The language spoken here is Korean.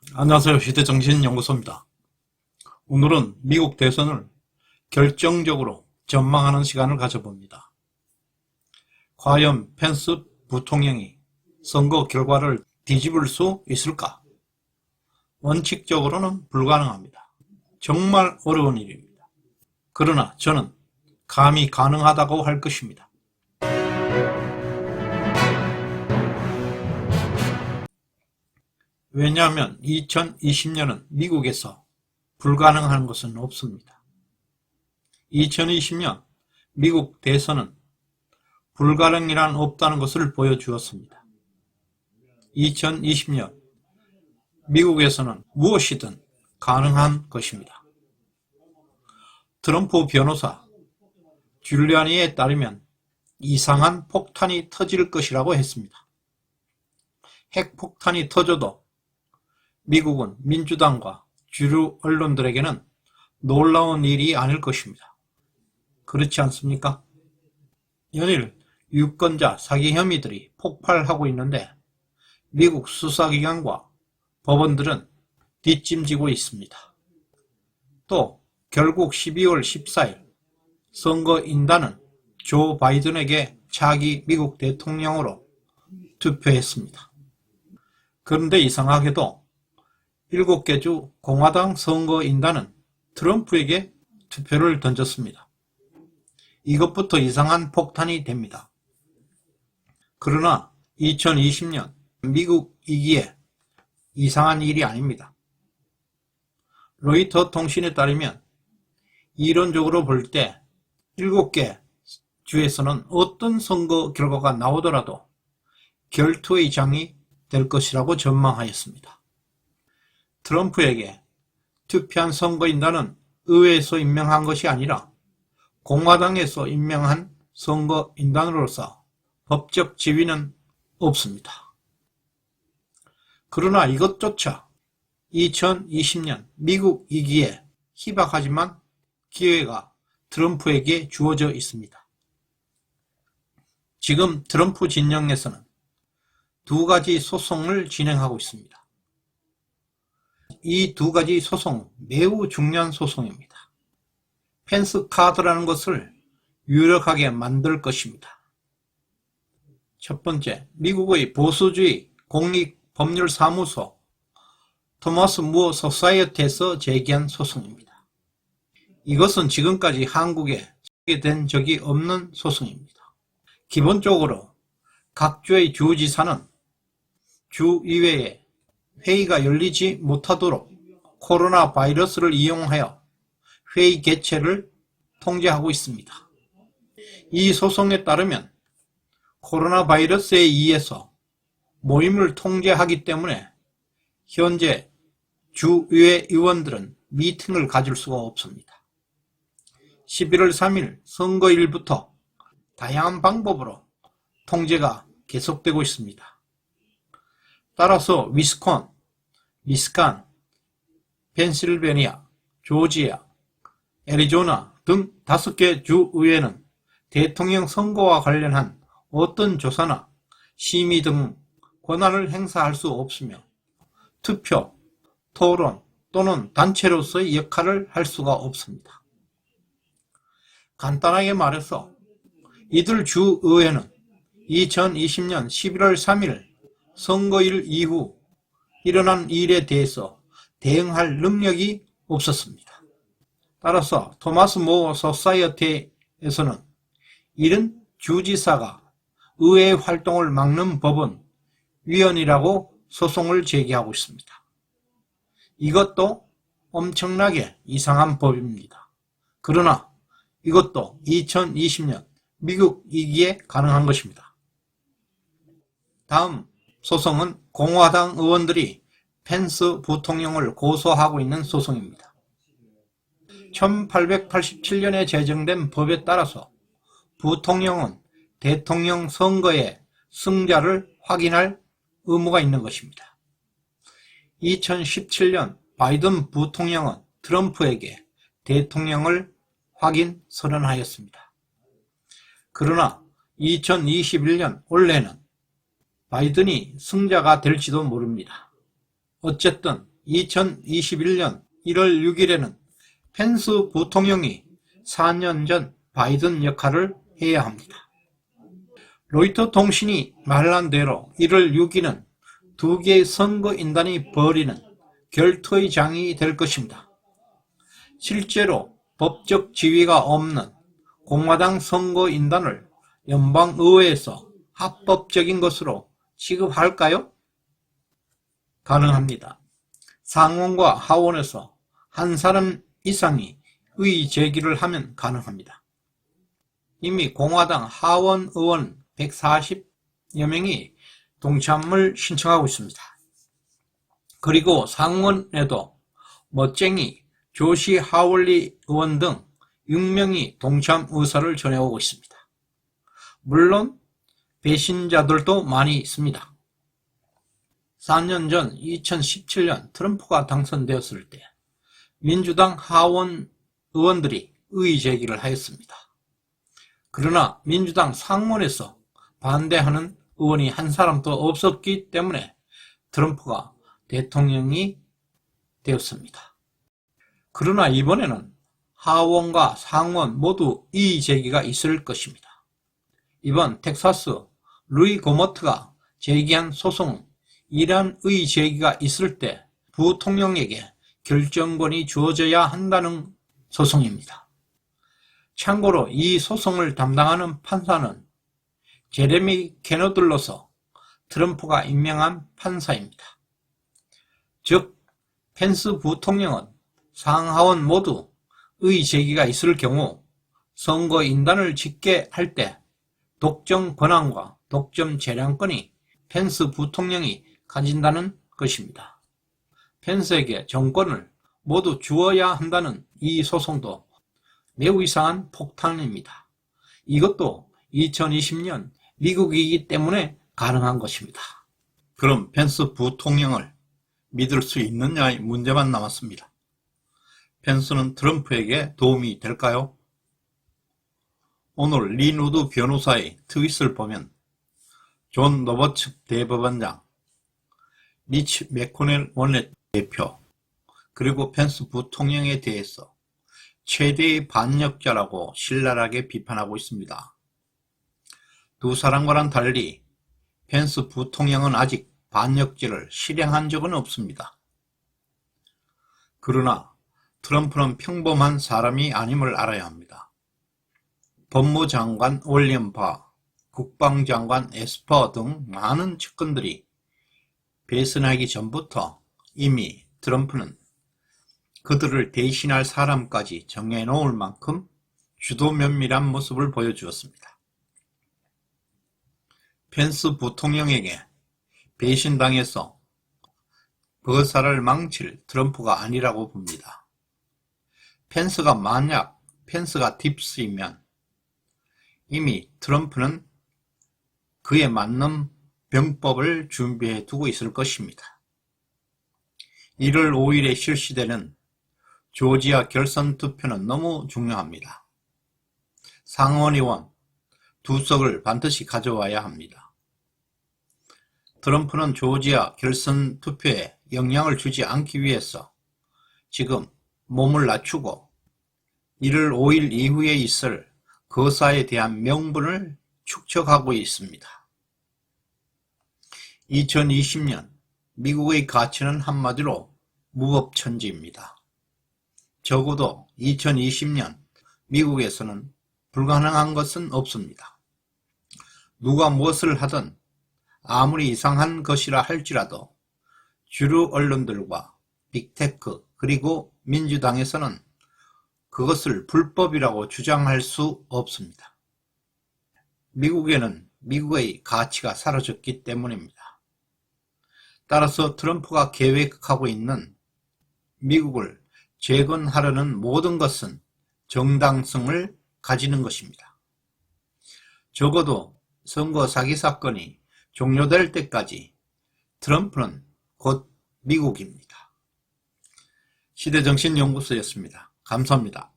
안녕하세요. 시대정신연구소입니다. 오늘은 미국 대선을 결정적으로 전망하는 시간을 가져봅니다. 과연 펜스 부통령이 선거 결과를 뒤집을 수 있을까? 원칙적으로는 불가능합니다. 정말 어려운 일입니다. 그러나 저는 감히 가능하다고 할 것입니다. 왜냐하면 2020년은 미국에서 불가능한 것은 없습니다. 2020년 미국 대선은 불가능이란 없다는 것을 보여주었습니다. 2020년 미국에서는 무엇이든 가능한 것입니다. 트럼프 변호사 줄리아니에 따르면 이상한 폭탄이 터질 것이라고 했습니다. 핵폭탄이 터져도 미국은 민주당과 주류 언론들에게는 놀라운 일이 아닐 것입니다. 그렇지 않습니까? 연일 유권자 사기 혐의들이 폭발하고 있는데 미국 수사기관과 법원들은 뒷짐지고 있습니다. 또 결국 12월 14일 선거인단은 조 바이든에게 차기 미국 대통령으로 투표했습니다. 그런데 이상하게도 7개 주 공화당 선거인단은 트럼프에게 투표를 던졌습니다. 이것부터 이상한 폭탄이 됩니다. 그러나 2020년 미국이기에 이상한 일이 아닙니다. 로이터 통신에 따르면 이론적으로 볼 때 7개 주에서는 어떤 선거 결과가 나오더라도 결투의 장이 될 것이라고 전망하였습니다. 트럼프에게 투표한 선거인단은 의회에서 임명한 것이 아니라 공화당에서 임명한 선거인단으로서 법적 지위는 없습니다. 그러나 이것조차 2020년 미국이기에 희박하지만 기회가 트럼프에게 주어져 있습니다. 지금 트럼프 진영에서는 2가지 소송을 진행하고 있습니다. 이 2가지 소송은 매우 중요한 소송입니다. 펜스 카드라는 것을 유력하게 만들 것입니다. 첫 번째, 미국의 보수주의 공익법률사무소 토마스 무어 소사이어티에서 제기한 소송입니다. 이것은 지금까지 한국에 제기된 적이 없는 소송입니다. 기본적으로 각 주의 주지사는 주의회에 회의가 열리지 못하도록 코로나 바이러스를 이용하여 회의 개최를 통제하고 있습니다. 이 소송에 따르면 코로나 바이러스에 의해서 모임을 통제하기 때문에 현재 주의회 의원들은 미팅을 가질 수가 없습니다. 11월 3일 선거일부터 다양한 방법으로 통제가 계속되고 있습니다. 따라서 미스칸, 펜실베니아, 조지아, 애리조나 등 5개 주의회는 대통령 선거와 관련한 어떤 조사나 심의 등 권한을 행사할 수 없으며 투표, 토론 또는 단체로서의 역할을 할 수가 없습니다. 간단하게 말해서 이들 주의회는 2020년 11월 3일 선거일 이후 일어난 일에 대해서 대응할 능력이 없었습니다. 따라서 토마스 무어 소사이어티에서는 이런 주지사가 의회 활동을 막는 법은 위헌이라고 소송을 제기하고 있습니다. 이것도 엄청나게 이상한 법입니다. 그러나 이것도 2020년 미국이기에 가능한 것입니다. 다음 소송은 공화당 의원들이 펜스 부통령을 고소하고 있는 소송입니다. 1887년에 제정된 법에 따라서 부통령은 대통령 선거의 승자를 확인할 의무가 있는 것입니다. 2017년 바이든 부통령은 트럼프에게 대통령을 확인 선언하였습니다. 그러나 2021년 올해는 바이든이 승자가 될지도 모릅니다. 어쨌든 2021년 1월 6일에는 펜스 부통령이 4년 전 바이든 역할을 해야 합니다. 로이터 통신이 말한 대로 1월 6일은 두 개의 선거인단이 벌이는 결투의 장이 될 것입니다. 실제로 법적 지위가 없는 공화당 선거인단을 연방의회에서 합법적인 것으로 취급할까요? 가능합니다. 상원과 하원에서 한 사람 이상이 의의 제기를 하면 가능합니다. 이미 공화당 하원 의원 140여 명이 동참을 신청하고 있습니다. 그리고 상원에도 멋쟁이 조시 하월리 의원 등 6명이 동참 의사를 전해오고 있습니다. 물론 배신자들도 많이 있습니다. 4년 전 2017년 트럼프가 당선되었을 때 민주당 하원 의원들이 의의 제기를 하였습니다. 그러나 민주당 상원에서 반대하는 의원이 한 사람도 없었기 때문에 트럼프가 대통령이 되었습니다. 그러나 이번에는 하원과 상원 모두 이의 제기가 있을 것입니다. 이번 텍사스 루이 고모트가 제기한 소송은 이러한 의의 제기가 있을 때 부통령에게 결정권이 주어져야 한다는 소송입니다. 참고로 이 소송을 담당하는 판사는 제레미 케너들로서 트럼프가 임명한 판사입니다. 즉, 펜스 부통령은 상하원 모두 의의 제기가 있을 경우 선거인단을 짓게 할 때 독점 권한과 독점 재량권이 펜스 부통령이 가진다는 것입니다. 펜스에게 정권을 모두 주어야 한다는 이 소송도 매우 이상한 폭탄입니다. 이것도 2020년 미국이기 때문에 가능한 것입니다. 그럼 펜스 부통령을 믿을 수 있느냐의 문제만 남았습니다. 펜스는 트럼프에게 도움이 될까요? 오늘 린 우드 변호사의 트윗을 보면 존 노버츠 대법원장, 미치 맥코넬 원내대표, 그리고 펜스 부통령에 대해서 최대의 반역자라고 신랄하게 비판하고 있습니다. 두 사람과는 달리 펜스 부통령은 아직 반역죄를 실행한 적은 없습니다. 그러나 트럼프는 평범한 사람이 아님을 알아야 합니다. 법무장관 윌리엄 바, 국방장관 에스퍼 등 많은 측근들이 배선하기 전부터 이미 트럼프는 그들을 대신할 사람까지 정해놓을 만큼 주도 면밀한 모습을 보여주었습니다. 펜스 부통령에게 배신당해서 버사를 망칠 트럼프가 아니라고 봅니다. 펜스가 만약 펜스가 딥스이면 이미 트럼프는 그에 맞는 병법을 준비해 두고 있을 것입니다. 1월 5일에 실시되는 조지아 결선 투표는 너무 중요합니다. 상원의원 2석을 반드시 가져와야 합니다. 트럼프는 조지아 결선 투표에 영향을 주지 않기 위해서 지금 몸을 낮추고 1월 5일 이후에 있을 거사에 대한 명분을 축적하고 있습니다. 2020년 미국의 가치는 한마디로 무법천지입니다. 적어도 2020년 미국에서는 불가능한 것은 없습니다. 누가 무엇을 하든 아무리 이상한 것이라 할지라도 주류 언론들과 빅테크 그리고 민주당에서는 그것을 불법이라고 주장할 수 없습니다. 미국에는 미국의 가치가 사라졌기 때문입니다. 따라서 트럼프가 계획하고 있는 미국을 재건하려는 모든 것은 정당성을 가지는 것입니다. 적어도 선거 사기 사건이 종료될 때까지 트럼프는 곧 미국입니다. 시대정신연구소였습니다. 감사합니다.